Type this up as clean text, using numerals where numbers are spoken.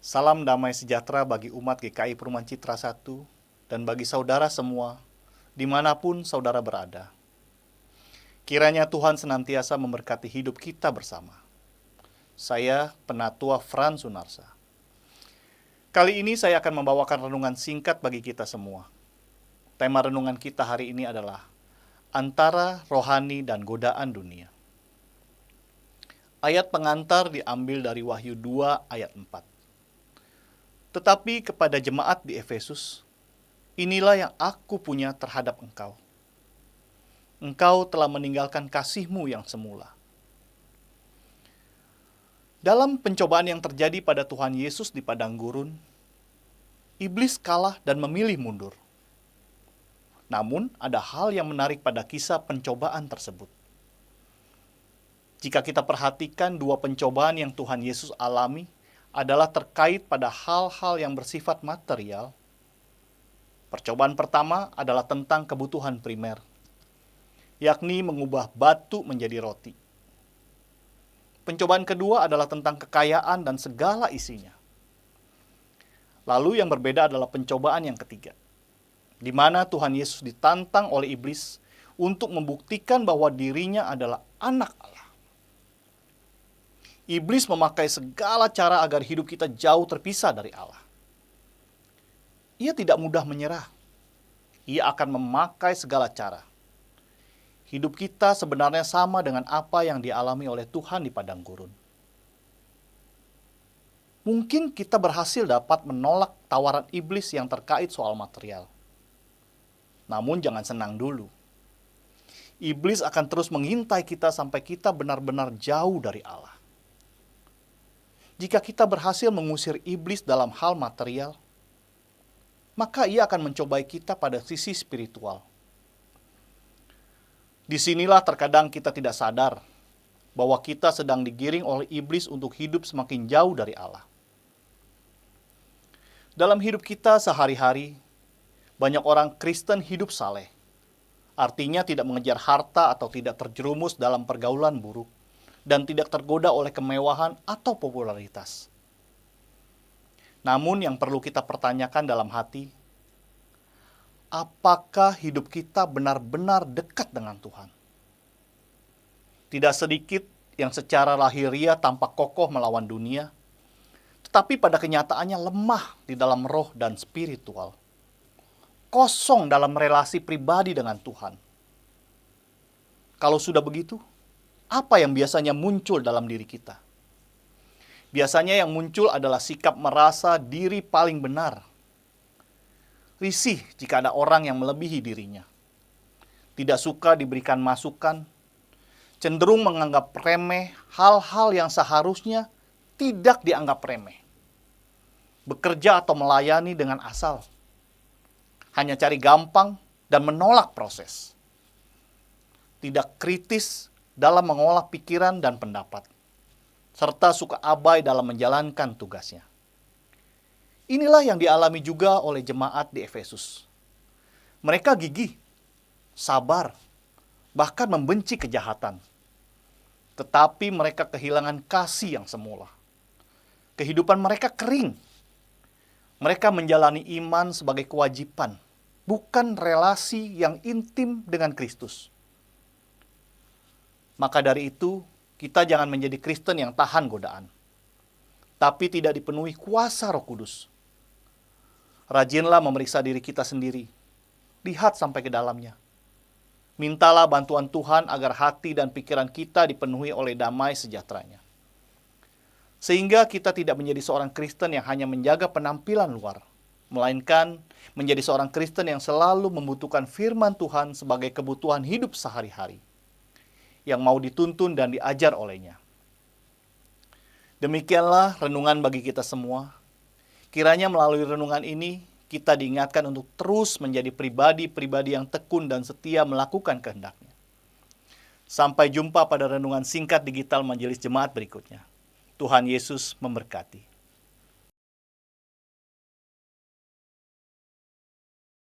Salam damai sejahtera bagi umat GKI Perumahan Citra 1 dan bagi saudara semua, dimanapun saudara berada. Kiranya Tuhan senantiasa memberkati hidup kita bersama. Saya, Penatua Frans Sunarsa. Kali ini saya akan membawakan renungan singkat bagi kita semua. Tema renungan kita hari ini adalah antara rohani dan godaan dunia. Ayat pengantar diambil dari Wahyu 2 ayat 4. Tetapi kepada jemaat di Efesus, inilah yang aku punya terhadap engkau. Engkau telah meninggalkan kasihmu yang semula. Dalam pencobaan yang terjadi pada Tuhan Yesus di padang gurun, iblis kalah dan memilih mundur. Namun, ada hal yang menarik pada kisah pencobaan tersebut. Jika kita perhatikan dua pencobaan yang Tuhan Yesus alami adalah terkait pada hal-hal yang bersifat material. Percobaan pertama adalah tentang kebutuhan primer, yakni mengubah batu menjadi roti. Pencobaan kedua adalah tentang kekayaan dan segala isinya. Lalu yang berbeda adalah pencobaan yang ketiga, di mana Tuhan Yesus ditantang oleh iblis untuk membuktikan bahwa dirinya adalah anak Allah. Iblis memakai segala cara agar hidup kita jauh terpisah dari Allah. Ia tidak mudah menyerah. Ia akan memakai segala cara. Hidup kita sebenarnya sama dengan apa yang dialami oleh Tuhan di padang gurun. Mungkin kita berhasil dapat menolak tawaran iblis yang terkait soal material. Namun jangan senang dulu. Iblis akan terus mengintai kita sampai kita benar-benar jauh dari Allah. Jika kita berhasil mengusir iblis dalam hal material, maka ia akan mencobai kita pada sisi spiritual. Disinilah terkadang kita tidak sadar bahwa kita sedang digiring oleh iblis untuk hidup semakin jauh dari Allah. Dalam hidup kita sehari-hari, banyak orang Kristen hidup saleh. Artinya tidak mengejar harta atau tidak terjerumus dalam pergaulan buruk, dan tidak tergoda oleh kemewahan atau popularitas. Namun yang perlu kita pertanyakan dalam hati, apakah hidup kita benar-benar dekat dengan Tuhan? Tidak sedikit yang secara lahiriah tampak kokoh melawan dunia, tetapi pada kenyataannya lemah di dalam roh dan spiritual. Kosong dalam relasi pribadi dengan Tuhan. Kalau sudah begitu, apa yang biasanya muncul dalam diri kita? Biasanya yang muncul adalah sikap merasa diri paling benar. Risih jika ada orang yang melebihi dirinya. Tidak suka diberikan masukan. Cenderung menganggap remeh hal-hal yang seharusnya tidak dianggap remeh. Bekerja atau melayani dengan asal. Hanya cari gampang dan menolak proses. Tidak kritis dalam mengolah pikiran dan pendapat, serta suka abai dalam menjalankan tugasnya. Inilah yang dialami juga oleh jemaat di Efesus. Mereka gigih, sabar, bahkan membenci kejahatan. Tetapi mereka kehilangan kasih yang semula. Kehidupan mereka kering. Mereka menjalani iman sebagai kewajiban, bukan relasi yang intim dengan Kristus. Maka dari itu, kita jangan menjadi Kristen yang tahan godaan, tapi tidak dipenuhi kuasa Roh Kudus. Rajinlah memeriksa diri kita sendiri. Lihat sampai ke dalamnya. Mintalah bantuan Tuhan agar hati dan pikiran kita dipenuhi oleh damai sejahteranya. Sehingga kita tidak menjadi seorang Kristen yang hanya menjaga penampilan luar, melainkan menjadi seorang Kristen yang selalu membutuhkan firman Tuhan sebagai kebutuhan hidup sehari-hari, yang mau dituntun dan diajar olehnya. Demikianlah renungan bagi kita semua. Kiranya melalui renungan ini, kita diingatkan untuk terus menjadi pribadi-pribadi yang tekun dan setia melakukan kehendak-Nya. Sampai jumpa pada renungan singkat digital Majelis Jemaat berikutnya. Tuhan Yesus memberkati.